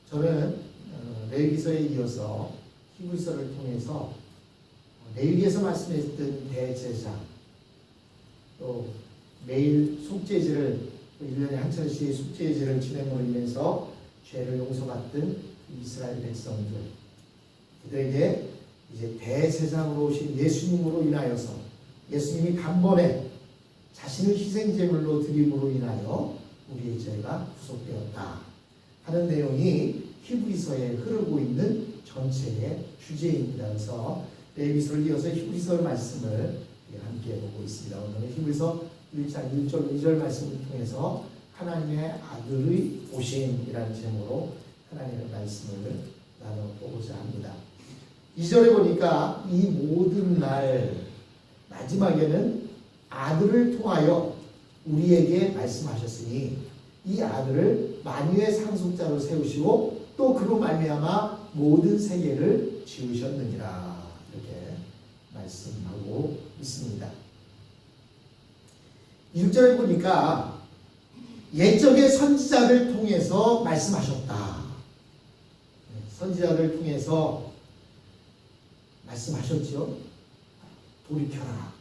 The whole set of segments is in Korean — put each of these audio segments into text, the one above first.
저는 레위기서에 이어서 히브리서를 통해서 레위기에서 말씀했던 대제사, 또 매일 속죄제를 1년에 한 차례씩 속죄제를 진행으로 인해서 죄를 용서받던 이스라엘 백성들, 그들에게 이제 대제사장으로 오신 예수님으로 인하여서 예수님이 단번에 자신을 희생제물로 드림으로 인하여 우리의 죄가 구속되었다 하는 내용이 히브리서에 흐르고 있는 전체의 주제입니다. 그래서 레위기서를 이어서 히브리서 말씀을 함께 보고 있습니다. 오늘은 히브리서 1장 1절 2절 말씀을 통해서 하나님의 아들의 오심이라는 제목으로 하나님의 말씀을 나눠보고자 합니다. 2절에 보니까 이 모든 날 마지막에는 아들을 통하여 우리에게 말씀하셨으니 이 아들을 만유의 상속자로 세우시고 또 그로 말미암아 모든 세계를 지으셨느니라, 이렇게 말씀하고 있습니다. 1절에 보니까 옛적의 선지자를 통해서 말씀하셨다. 선지자를 통해서 말씀하셨죠. 돌이켜라.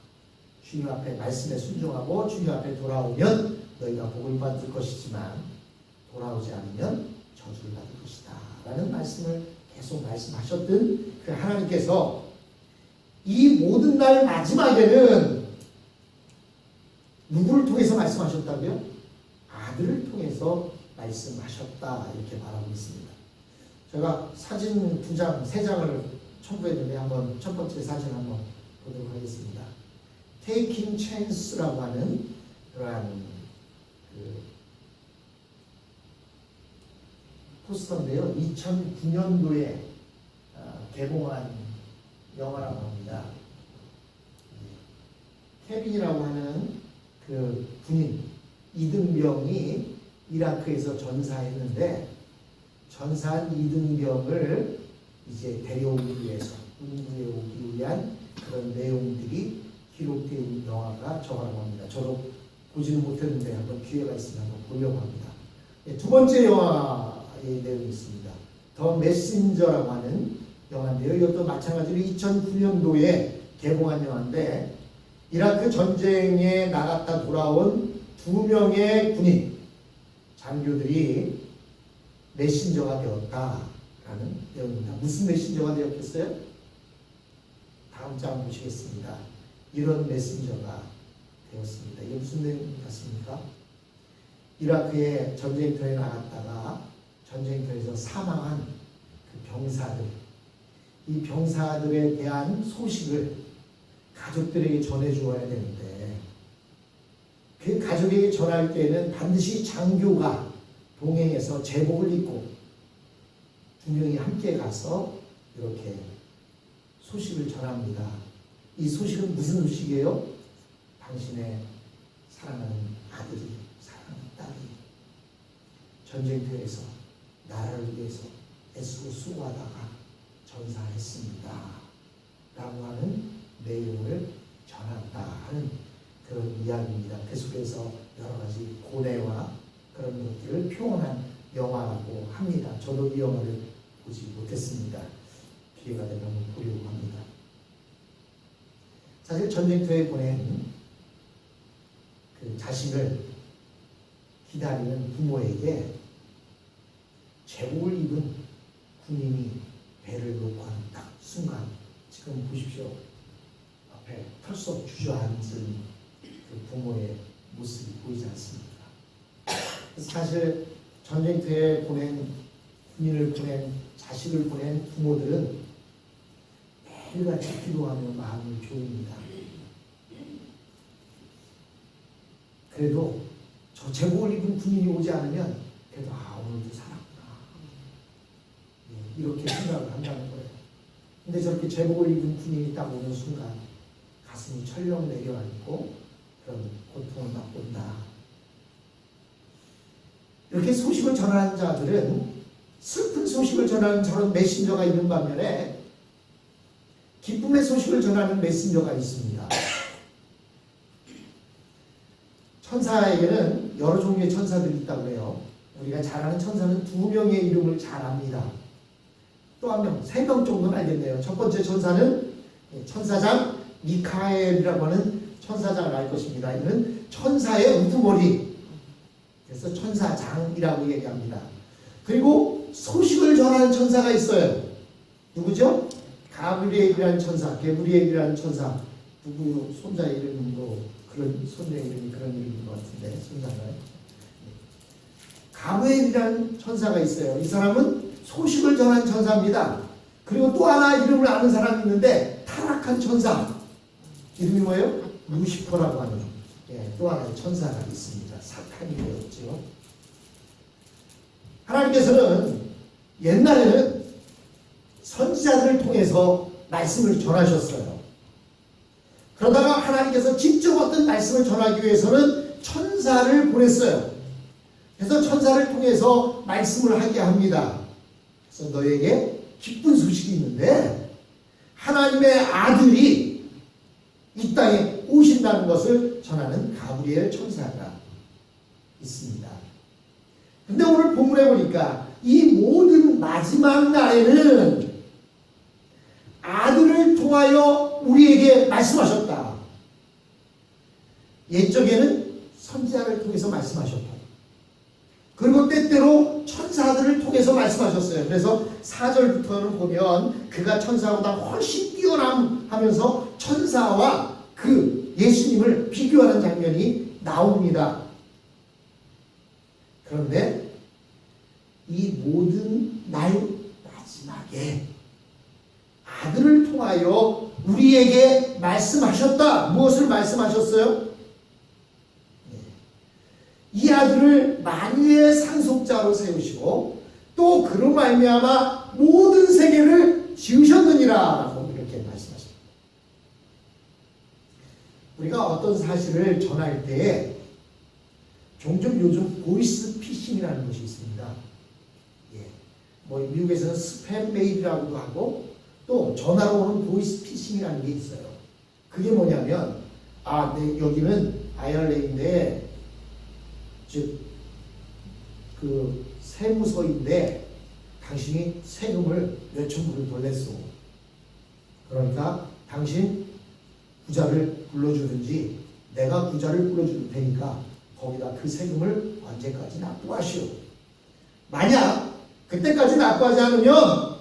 주님 앞에 말씀에 순종하고 주님 앞에 돌아오면 너희가 복을 받을 것이지만 돌아오지 않으면 저주를 받을 것이다 라는 말씀을 계속 말씀하셨던 그 하나님께서 이 모든 날 마지막에는 누구를 통해서 말씀하셨다고요? 아들을 통해서 말씀하셨다, 이렇게 말하고 있습니다. 제가 사진 2장, 3장을 첨부했는데 한번 첫 번째 사진 한번 보도록 하겠습니다. Taking Chance라고 하는 그러한 포스터인데요. 2009년도에 개봉한 영화라고 합니다. 케빈이라고 하는 그 군인 이등병이 이라크에서 전사했는데 전사한 이등병을 이제 데려오기 위해서 군부에 오기 위한 그런 내용들이 기록된 영화가 저거라고 합니다. 저도 보지는 못했는데 한번 기회가 있으면 한번 보려고 합니다. 두 번째 영화의 내용이 있습니다. 더 메신저라고 하는 영화인데요. 이것도 마찬가지로 2009년도에 개봉한 영화인데 이라크 전쟁에 나갔다 돌아온 2명의 군인 장교들이 메신저가 되었다라는 내용입니다. 무슨 메신저가 되었겠어요? 다음 장 보시겠습니다. 이런 메신저가 되었습니다. 이게 무슨 내용 같습니까? 이라크의 전쟁터에 나갔다가 전쟁터에서 사망한 그 병사들, 이 병사들에 대한 소식을 가족들에게 전해주어야 되는데 그 가족에게 전할 때에는 반드시 장교가 동행해서 제복을 입고 2명이 함께 가서 이렇게 소식을 전합니다. 이 소식은 무슨 소식이에요? 당신의 사랑하는 아들이, 사랑하는 딸이 전쟁터에서 나라를 위해서 애쓰고 수고하다가 전사했습니다 라고 하는 내용을 전한다 하는 그런 이야기입니다. 계속해서 여러 가지 고뇌와 그런 것들을 표현한 영화라고 합니다. 저도 이 영화를 보지 못했습니다. 기회가 되면 보려고 합니다. 사실 전쟁터에 보낸 그 자식을 기다리는 부모에게 제복을 입은 군인이 배를 놓고 하는 딱 순간, 지금 보십시오. 앞에 털썩 주저앉은 그 부모의 모습이 보이지 않습니까? 그래서 사실 전쟁터에 보낸 군인을 보낸 자식을 보낸 부모들은 매일같이 기도하며 마음을 조입니다. 그래도 저 제복을 입은 군인이 오지 않으면 그래도 오늘도 살았구나 이렇게 생각을 한다는 거예요. 근데 저렇게 제복을 입은 군인이 딱 오는 순간 가슴이 철렁 내려앉고 그런 고통을 받고 온다. 이렇게 소식을 전하는 자들은 슬픈 소식을 전하는 저런 메신저가 있는 반면에 기쁨의 소식을 전하는 메신저가 있습니다. 천사에게는 여러 종류의 천사들이 있다고 해요. 우리가 잘 아는 천사는 2명의 이름을 잘 압니다. 또 한 명, 3명 정도는 알겠네요. 첫 번째 천사는 천사장 미카엘이라고 하는 천사장을 알 것입니다. 이는 천사의 우두머리, 그래서 천사장이라고 얘기합니다. 그리고 소식을 전하는 천사가 있어요. 누구죠? 가브리엘이라는 천사, 게브리엘이라는 천사. 누구 손자 이름도 그런 손자 이름이 그런 이름인 것 같은데 손자가요. 가브리엘이라는 천사가 있어요. 이 사람은 소식을 전하는 천사입니다. 그리고 또 하나 이름을 아는 사람이 있는데 타락한 천사. 이름이 뭐예요? 루시퍼라고 하는 또 하나의 천사가 있습니다. 사탄이 되었죠. 하나님께서는 옛날에는 선지자들을 통해서 말씀을 전하셨어요. 그러다가 하나님께서 직접 어떤 말씀을 전하기 위해서는 천사를 보냈어요. 그래서 천사를 통해서 말씀을 하게 합니다. 그래서 너에게 기쁜 소식이 있는데 하나님의 아들이 이 땅에 오신다는 것을 전하는 가브리엘 천사가 있습니다. 근데 오늘 본문에 보니까 이 모든 마지막 날에는 아들을 통하여 우리에게 말씀하셨다. 옛적에는 선지자를 통해서 말씀하셨다. 그리고 때때로 천사들을 통해서 말씀하셨어요. 그래서 4절부터는 보면 그가 천사보다 훨씬 뛰어남 하면서 천사와 그 예수님을 비교하는 장면이 나옵니다. 그런데 이 모든 날 마지막에 아들을 통하여 우리에게 말씀하셨다. 무엇을 말씀하셨어요? 이 아들을 만유의 상속자로 세우시고 또 그로 말미암아 모든 세계를 지으셨느니라 라고 이렇게 말씀하십니다. 우리가 어떤 사실을 전할 때에 종종 요즘 보이스 피싱이라는 것이 있습니다. 뭐 미국에서는 스팸 메일이라고도 하고 또 전화로 오는 보이스 피싱이라는 게 있어요. 그게 뭐냐면 네, 여기는 아이얼랜드에 즉 그 세무서인데 당신이 세금을 몇천 불을 더 냈어. 그러니까 당신 구자를 불러주든지 내가 구자를 불러줄 테니까 거기다 그 세금을 언제까지 납부하시오. 만약 그때까지 납부하지 않으면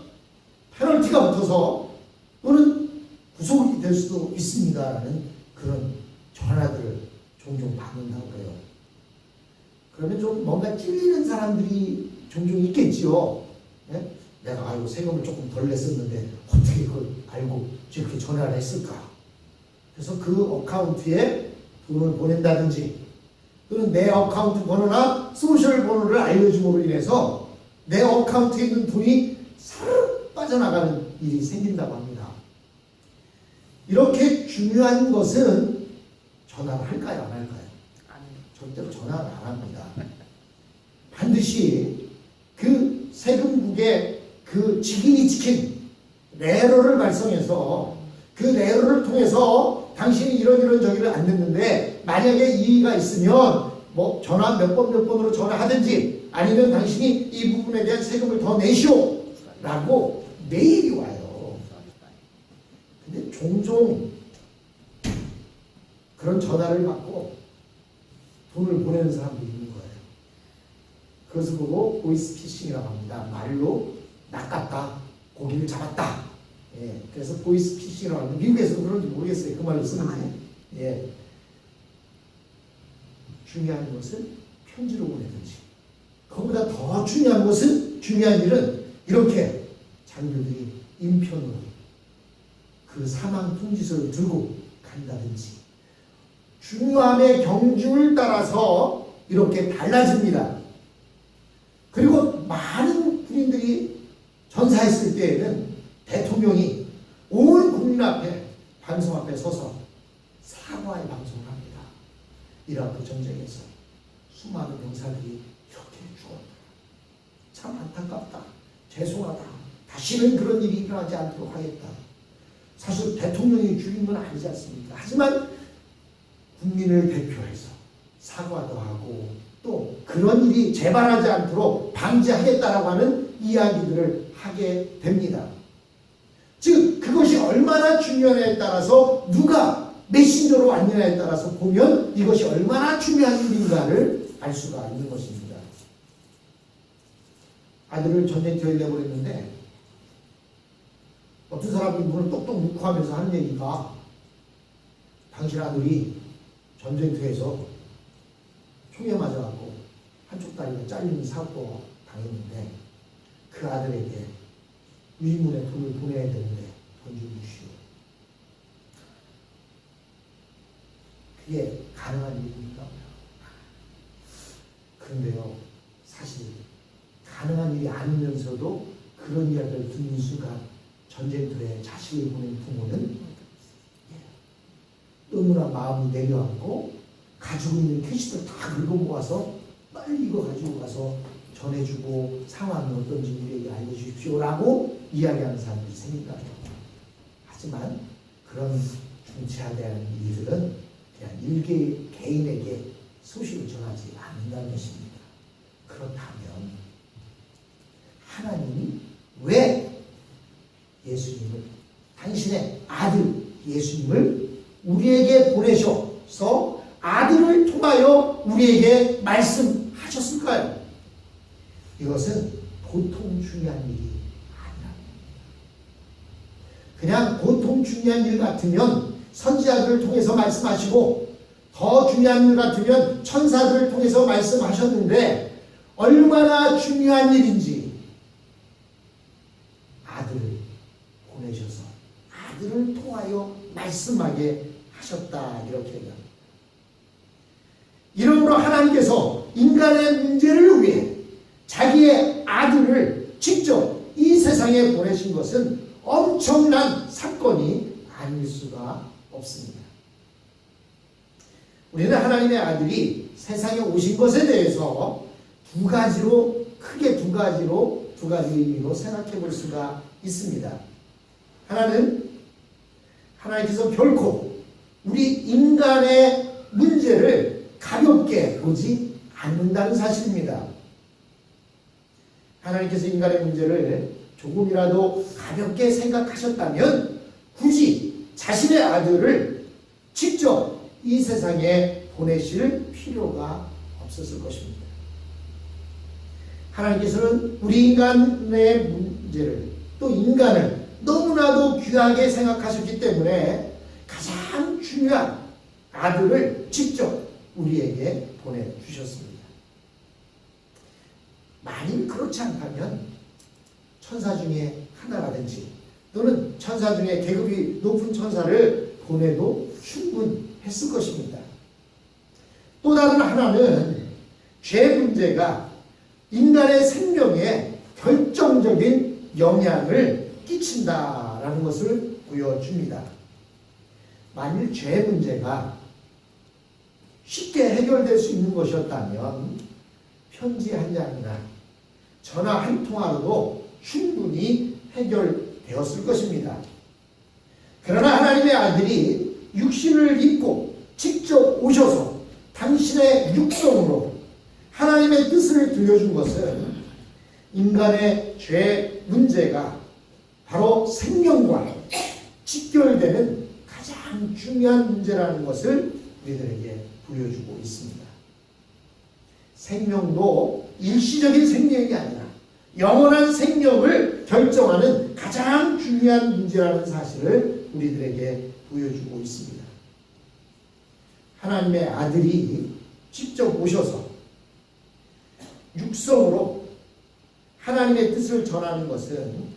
페널티가 붙어서 또는 구속이 될 수도 있습니다라는 그런 전화들을 종종 받는다고 해요. 그러면 좀 뭔가 찔리는 사람들이 종종 있겠지요. 예? 내가 세금을 조금 덜 냈었는데 어떻게 그걸 알고 이렇게 전화를 했을까? 그래서 그 어카운트에 돈을 보낸다든지 또는 내 어카운트 번호나 소셜 번호를 알려줌으로 인해서 내 어카운트에 있는 돈이 사르르 빠져나가는 일이 생긴다고 합니다. 이렇게 중요한 것은 전화를 할까요? 안 할까요? 절대로 전화를 안 합니다. 반드시 그 세금국의 그 직인이 지킨 레러를 발송해서 그 레러를 통해서 당신이 이런 저기를 안 냈는데 만약에 이의가 있으면 뭐 전화 몇 번으로 전화하든지 아니면 당신이 이 부분에 대한 세금을 더 내시오 라고 메일이 와요. 근데 종종 그런 전화를 받고 돈을 보내는 사람도 있는 거예요. 그것을 보고 보이스 피싱이라고 합니다. 말로 낚았다, 고기를 잡았다. 그래서 보이스 피싱이라고 합니다. 미국에서도 그런지 모르겠어요. 그 말로 쓰는지. 중요한 것은 편지로 보내든지. 그보다 더 중요한 것은 중요한 일은 이렇게 장교들이 인편으로 그 사망 통지서를 들고 간다든지. 중요함의 경중을 따라서 이렇게 달라집니다. 그리고 많은 군인들이 전사했을 때에는 대통령이 온 국민 앞에 반성 앞에 서서 사과의 방송을 합니다. 이라크 전쟁에서 수많은 병사들이 이렇게 죽었다. 참 안타깝다. 죄송하다. 다시는 그런 일이 일어나지 않도록 하겠다. 사실 대통령이 죽인 건 아니지 않습니까? 하지만 국민을 대표해서 사과도 하고 또 그런 일이 재발하지 않도록 방지하겠다라고 하는 이야기들을 하게 됩니다. 즉 그것이 얼마나 중요하냐에 따라서 누가 메신저로 왔느냐에 따라서 보면 이것이 얼마나 중요한 일인가를 알 수가 있는 것입니다. 아들을 전쟁터에 내버렸는데 어떤 사람이 문을 똑똑 놓고 하면서 하는 얘기가 당신 아들이 전쟁터에서 총에 맞아갖고 한쪽 다리가 잘리는 사고가 당했는데 그 아들에게 유인문에 돈을 보내야 되는데 돈 좀 주시오. 그게 가능한 일입니까? 그런데요, 사실 가능한 일이 아니면서도 그런 이야기를 듣는 순간 전쟁터에 자식을 보낸 부모는 너무나 마음이 내려앉고 가지고 있는 캐시를 다 긁어 모아서 빨리 이거 가지고 가서 전해주고 상황이 어떤지 우리에게 알려주십시오라고 이야기하는 사람들이 생긴다. 하지만 그런 중차대한 일들은 그냥 일개 개인에게 소식을 전하지 않는다는 것입니다. 그렇다면 하나님이 왜 예수님을, 당신의 아들 예수님을 우리에게 보내셔서 아들을 통하여 우리에게 말씀하셨을까요? 이것은 보통 중요한 일이 아니라 그냥 보통 중요한 일 같으면 선지자들을 통해서 말씀하시고 더 중요한 일 같으면 천사들을 통해서 말씀하셨는데 얼마나 중요한 일인지 아들을 보내셔서 아들을 통하여 말씀하게 하셨다 이렇게 얘기합니다. 이러므로 하나님께서 인간의 문제를 위해 자기의 아들을 직접 이 세상에 보내신 것은 엄청난 사건이 아닐 수가 없습니다. 우리는 하나님의 아들이 세상에 오신 것에 대해서 크게 두 가지 의미로 생각해 볼 수가 있습니다. 하나는 하나님께서 결코 우리 인간의 문제를 가볍게 보지 않는다는 사실입니다. 하나님께서 인간의 문제를 조금이라도 가볍게 생각하셨다면 굳이 자신의 아들을 직접 이 세상에 보내실 필요가 없었을 것입니다. 하나님께서는 우리 인간의 문제를 또 인간을 너무나도 귀하게 생각하셨기 때문에 가장 중요한 아들을 직접 우리에게 보내주셨습니다. 만일 그렇지 않다면 천사 중에 하나라든지 또는 천사 중에 계급이 높은 천사를 보내도 충분했을 것입니다. 또 다른 하나는 죄 문제가 인간의 생명에 결정적인 영향을 끼친다라는 것을 보여줍니다. 만일 죄 문제가 쉽게 해결될 수 있는 것이었다면 편지 한 장이나 전화 한 통화로도 충분히 해결되었을 것입니다. 그러나 하나님의 아들이 육신을 입고 직접 오셔서 당신의 육성으로 하나님의 뜻을 들려준 것은 인간의 죄 문제가 바로 생명과 직결되는 가장 중요한 문제라는 것을 우리들에게 보여주고 있습니다. 생명도 일시적인 생명이 아니라 영원한 생명을 결정하는 가장 중요한 문제라는 사실을 우리들에게 보여주고 있습니다. 하나님의 아들이 직접 오셔서 육성으로 하나님의 뜻을 전하는 것은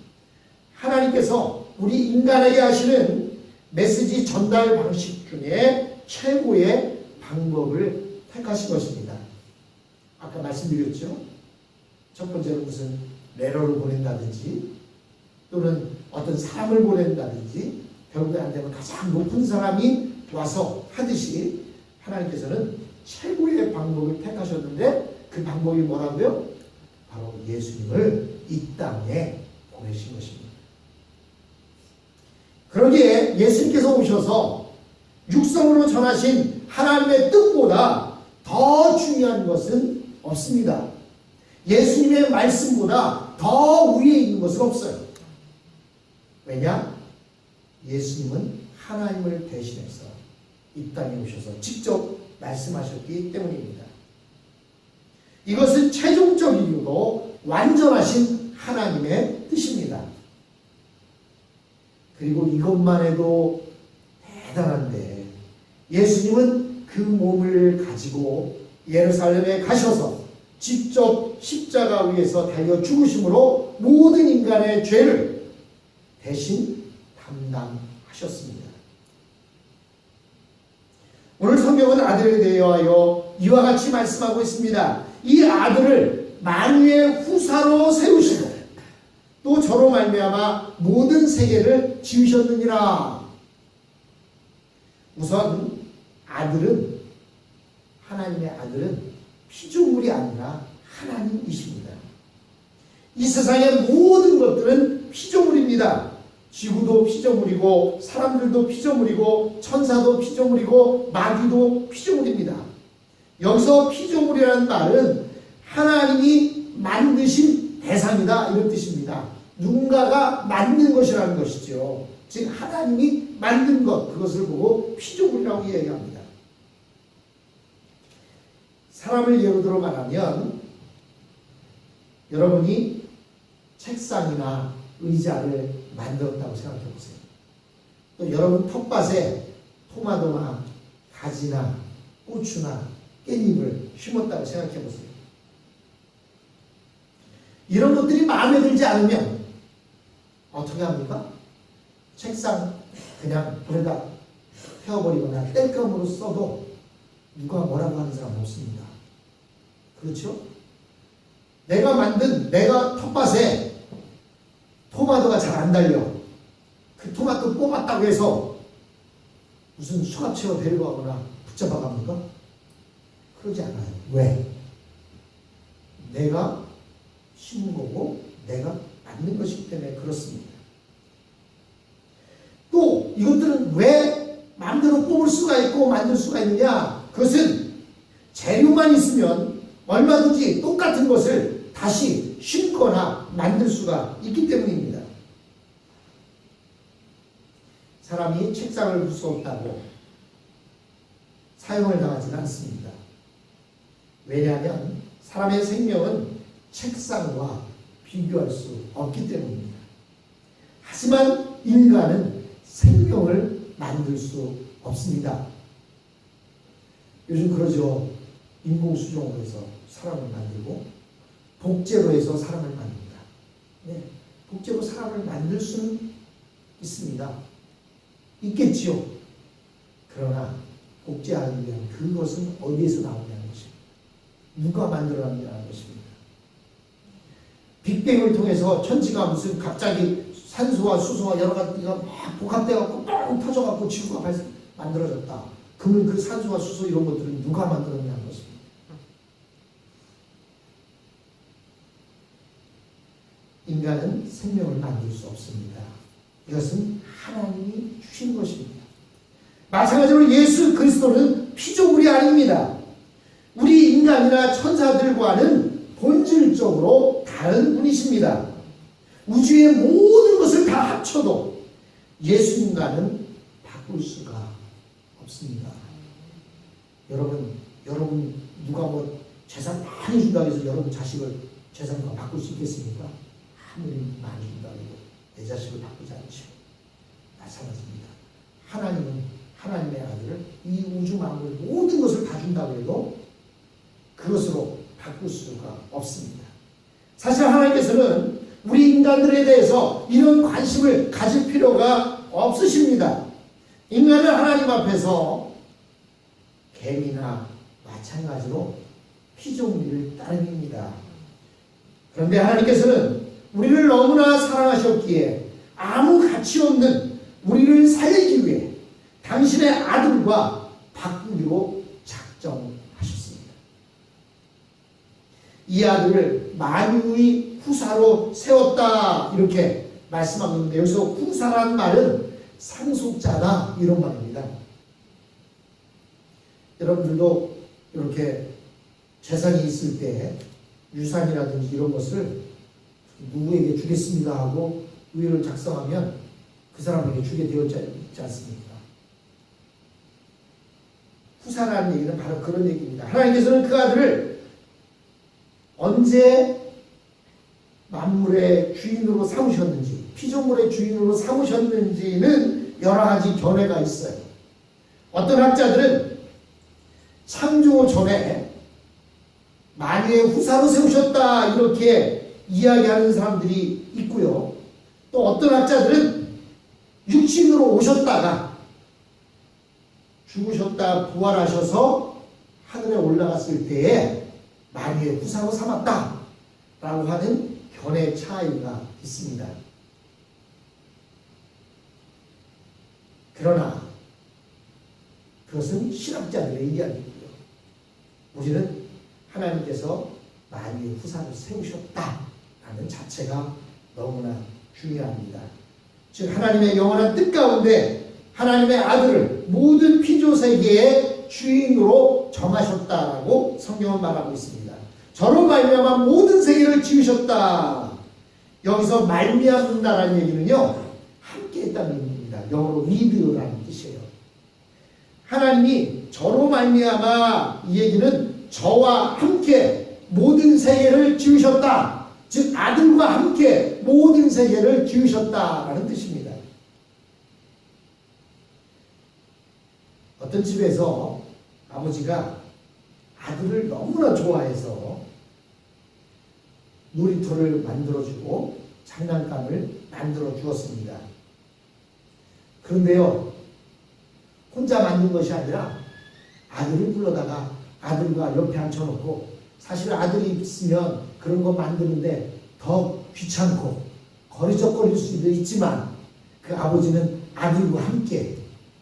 하나님께서 우리 인간에게 하시는 메시지 전달 방식 중에 최고의 방법을 택하신 것입니다. 아까 말씀드렸죠? 첫 번째는 무슨 레터를 보낸다든지 또는 어떤 사람을 보낸다든지 결국에 안 되면 가장 높은 사람이 와서 하듯이 하나님께서는 최고의 방법을 택하셨는데 그 방법이 뭐라고요? 바로 예수님을 이 땅에 보내신 것입니다. 그러기에 예수님께서 오셔서 육성으로 전하신 하나님의 뜻보다 더 중요한 것은 없습니다. 예수님의 말씀보다 더 위에 있는 것은 없어요. 왜냐? 예수님은 하나님을 대신해서 이 땅에 오셔서 직접 말씀하셨기 때문입니다. 이것은 최종적이고도 완전하신 하나님의 뜻입니다. 그리고 이것만 해도 대단한데 예수님은 그 몸을 가지고 예루살렘에 가셔서 직접 십자가 위에서 달려 죽으심으로 모든 인간의 죄를 대신 담당하셨습니다. 오늘 성경은 아들에 대하여 이와 같이 말씀하고 있습니다. 이 아들을 만유의 후사로 세우시고 또 저로 말미암아 모든 세계를 지으셨느니라. 우선 아들은, 하나님의 아들은 피조물이 아니라 하나님이십니다. 이 세상의 모든 것들은 피조물입니다. 지구도 피조물이고 사람들도 피조물이고 천사도 피조물이고 마귀도 피조물입니다. 여기서 피조물이라는 말은 하나님이 만드신 대상이다 이런 뜻입니다. 누군가가 만든 것이라는 것이죠. 즉 하나님이 만든 것, 그것을 보고 피조물이라고 이야기합니다. 사람을 예로 들어 말하면 여러분이 책상이나 의자를 만들었다고 생각해 보세요. 또 여러분 텃밭에 토마토나 가지나 고추나 깻잎을 심었다고 생각해 보세요. 이런 것들이 마음에 들지 않으면 어떻게 합니까? 책상 그냥 불에다 태워버리거나 뗄감으로 써도 누가 뭐라고 하는 사람 없습니다. 그렇죠? 내가 만든 내가 텃밭에 토마토가 잘 안 달려. 그 토마토 뽑았다고 해서 무슨 수갑채로 데려가거나 붙잡아 갑니까? 그러지 않아요. 왜? 내가 심은 거고 내가 만든 것이기 때문에 그렇습니다. 또 이것들은 왜 마음대로 뽑을 수가 있고 만들 수가 있느냐? 그것은 재료만 있으면 얼마든지 똑같은 것을 다시 심거나 만들 수가 있기 때문입니다. 사람이 책상을 무서웠다고 사용을 당하지는 않습니다. 왜냐하면 사람의 생명은 책상과 비교할 수 없기 때문입니다. 하지만 인간은 생명을 만들 수 없습니다. 요즘 그러죠. 인공수정으로 해서 사람을 만들고 복제로 해서 사람을 만듭니다. 네, 복제로 사람을 만들 수는 있습니다. 있겠지요. 그러나 복제하기 위한 그것은 어디에서 나오냐는 것입니다. 누가 만들어놨냐는 것입니다. 빅뱅을 통해서 천지가 무슨 갑자기 산소와 수소와 여러 가지가 막 복합되어갖고 뻥 터져갖고 지구가 만들어졌다. 그러면 그 산소와 수소 이런 것들은 누가 만들었냐는 것입니다. 인간은 생명을 만들 수 없습니다. 이것은 하나님이 주신 것입니다. 마찬가지로 예수 그리스도는 피조물이 아닙니다. 우리 인간이나 천사들과는 본질적으로 다른 분이십니다. 우주의 모든 것을 다 합쳐도 예수님과는 바꿀 수가 없습니다. 여러분 누가 뭐 재산 많이 준다고 해서 여러분 자식을 재산과 바꿀 수 있겠습니까? 아무리 많이 준다고 해도 내 자식을 바꾸지 않죠. 마찬가지입니다. 하나님은 하나님의 아들을 이 우주 만물 모든 것을 다 준다고 해도 그것으로 바꿀 수가 없습니다. 사실 하나님께서는 우리 인간들에 대해서 이런 관심을 가질 필요가 없으십니다. 인간은 하나님 앞에서 개미나 마찬가지로 피조물일 따름입니다. 그런데 하나님께서는 우리를 너무나 사랑하셨기에 아무 가치 없는 우리를 살리기 위해 당신의 아들과 바꾸기로 작정하셨습니다. 이 아들을 만유의 후사로 세웠다 이렇게 말씀하고 있는데 여기서 후사라는 말은 상속자다 이런 말입니다. 여러분들도 이렇게 재산이 있을 때 유산이라든지 이런 것을 누구에게 주겠습니다 하고 의를 작성하면 그 사람에게 주게 되어 있지 않습니까? 후사라는 얘기는 바로 그런 얘기입니다. 하나님께서는 그 아들을 언제 만물의 주인으로 삼으셨는지, 피조물의 주인으로 삼으셨는지는 여러 가지 견해가 있어요. 어떤 학자들은 창조 전에 만유의 후사로 세우셨다 이렇게 이야기하는 사람들이 있고요. 또 어떤 학자들은 육신으로 오셨다가 죽으셨다 부활하셔서 하늘에 올라갔을 때에 만유의 후사로 삼았다라고 하는 견해 차이가 있습니다. 그러나 그것은 신학자들의 이야기고요. 우리는 하나님께서 만유의 후사를 세우셨다라는 자체가 너무나 중요합니다. 즉 하나님의 영원한 뜻 가운데 하나님의 아들을 모든 피조세계의 주인으로 정하셨다라고 성경은 말하고 있습니다. 저로 말미암아 모든 세계를 지으셨다. 여기서 말미암는다라는 얘기는요, 함께 했다는 의미입니다. 영어로 with라는 뜻이에요. 하나님이 저로 말미암아 이 얘기는 저와 함께 모든 세계를 지으셨다. 즉 아들과 함께 모든 세계를 지으셨다라는 뜻입니다. 어떤 집에서 아버지가 아들을 너무나 좋아해서 놀이터를 만들어주고 장난감을 만들어 주었습니다. 그런데요, 혼자 만든 것이 아니라 아들을 불러다가 아들과 옆에 앉혀놓고, 사실 아들이 있으면 그런 거 만드는데 더 귀찮고 거리적거릴 수도 있지만 그 아버지는 아들과 함께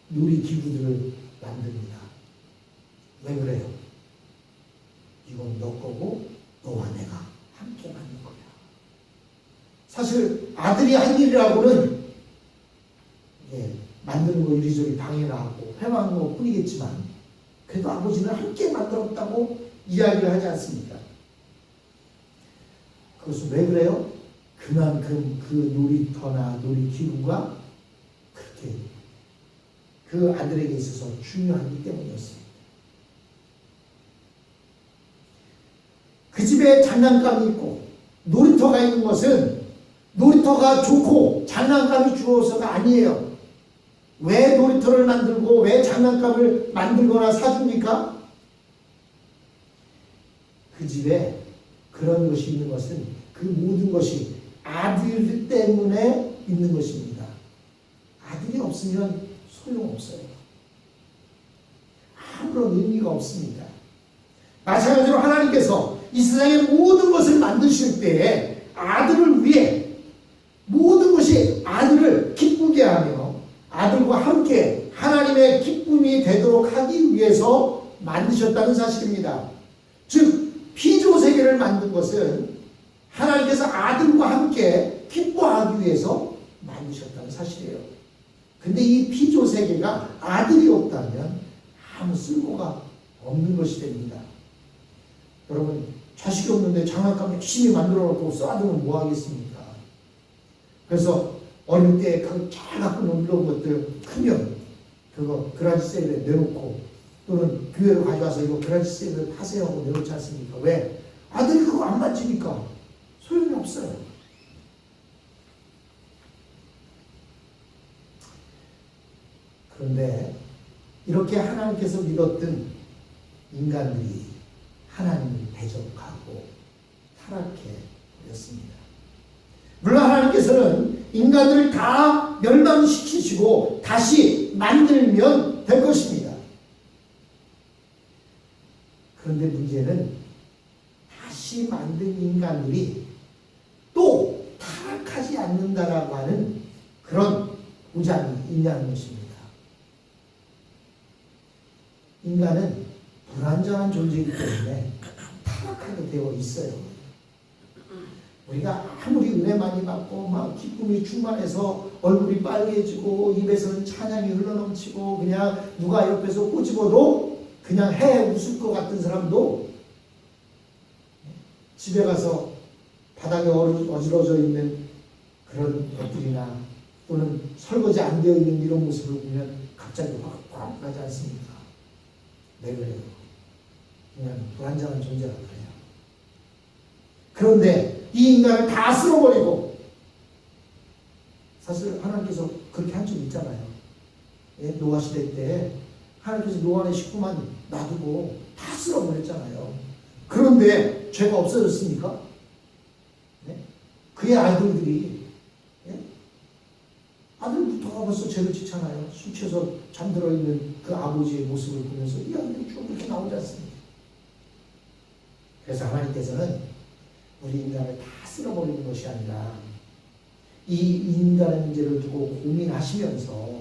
놀이기구들을 만듭니다. 왜 그래요? 이건 너 거고 너와 내가 함께 만든 거야. 사실 아들이 한 일이라고는 만드는 거 이리저리 방해나 하고 회방한 것 뿐이겠지만 그래도 아버지는 함께 만들었다고 이야기를 하지 않습니까? 그것은 왜 그래요? 그만큼 그 놀이터나 놀이기구가 그렇게 그 아들에게 있어서 중요하기 때문이었습니다. 그 집에 장난감이 있고 놀이터가 있는 것은 놀이터가 좋고 장난감이 주어서가 아니에요. 왜 놀이터를 만들고 왜 장난감을 만들거나 사줍니까? 그 집에 그런 것이 있는 것은 그 모든 것이 아들 때문에 있는 것입니다. 아들이 없으면 소용없어요. 아무런 의미가 없습니다. 마찬가지로 하나님께서 이 세상의 모든 것을 만드실 때에 아들을 위해 모든 것이 아들을 기쁘게 하며 아들과 함께 하나님의 기쁨이 되도록 하기 위해서 만드셨다는 사실입니다. 즉 피조세계를 만든 것은 하나님께서 아들과 함께 기뻐하기 위해서 만드셨다는 사실이에요. 근데 이 피조세계가 아들이 없다면 아무 쓸모가 없는 것이 됩니다. 여러분, 자식이 없는데 장난감 열심히 만들어 놓고 쏴두면 뭐 하겠습니까? 그래서 어릴 때 그 잘 갖고 놀던 것들 크면 그거 그라지 세일에 내놓고 또는 교회로 가져와서 이거 그라지 세일을 파세요 하고 내놓지 않습니까? 왜? 아들이 그거 안 만지니까 소용이 없어요. 그런데 이렇게 하나님께서 믿었던 인간들이 하나님을 대적하고 타락해 버렸습니다. 물론 하나님께서는 인간들을 다 멸망시키시고 다시 만들면 될 것입니다. 그런데 문제는 다시 만든 인간들이 또 타락하지 않는다라고 하는 그런 보장이 있냐는 것입니다. 인간은 불완전한 존재이기 때문에 타락하게 되어 있어요. 우리가 아무리 은혜 많이 받고 막 기쁨이 충만해서 얼굴이 빨개지고 입에서는 찬양이 흘러넘치고 그냥 누가 옆에서 꼬집어도 그냥 해 웃을 것 같은 사람도 집에 가서 바닥에 어지러져 있는 그런 것들이나 또는 설거지 안 되어 있는 이런 모습을 보면 갑자기 확 나지 않습니까? 왜 그래요? 그냥 불안정한 존재라 그래요. 그런데 이 인간을 다 쓸어버리고, 사실 하나님께서 그렇게 한 적 있잖아요. 예? 노아 시대 때 하나님께서 노아의 식구만 놔두고 다 쓸어버렸잖아요. 그런데 죄가 없어졌습니까? 네? 그의 아들들이, 예? 아들부터가 벌써 죄를 짓잖아요. 술 취해서 잠들어 있는 그 아버지의 모습을 보면서 이 아들이 쭉 그렇게 나오지 않습니까? 그래서 하나님께서는 우리 인간을 다 쓸어버리는 것이 아니라 이 인간의 문제를 두고 고민하시면서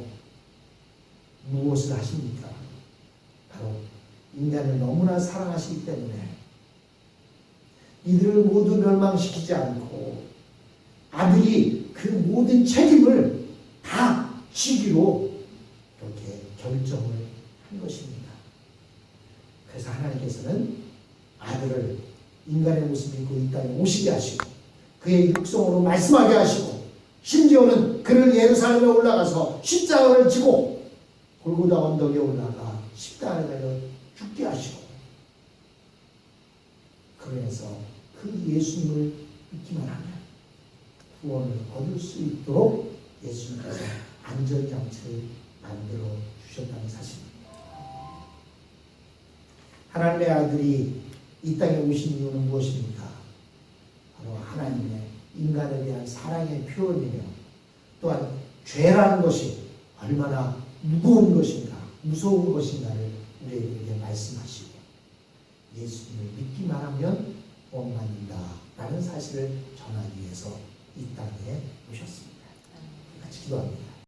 무엇을 하십니까? 바로 인간을 너무나 사랑하시기 때문에 이들을 모두 멸망시키지 않고 아들이 그 모든 책임을 다 지기로 이렇게 결정을 한 것입니다. 그래서 하나님께서는 아들을 인간의 모습을 입고 이 땅에 오시게 하시고 그의 육성으로 말씀하게 하시고 심지어는 그를 예루살렘에 올라가서 십자가를 지고 골고다 언덕에 올라가 십자가에 달려 죽게 하시고 그래서 그 예수님을 믿기만 하면 구원을 얻을 수 있도록 예수님께서 안전장치를 만들어 주셨다는 사실입니다. 하나님의 아들이 이 땅에 오신 이유는 무엇입니까? 바로 하나님의 인간에 대한 사랑의 표현이며 또한 죄라는 것이 얼마나 무거운 것인가, 무서운 것인가를 우리에게 말씀하시고 예수님을 믿기만 하면 구원받는다라는 사실을 전하기 위해서 이 땅에 오셨습니다. 같이 기도합니다.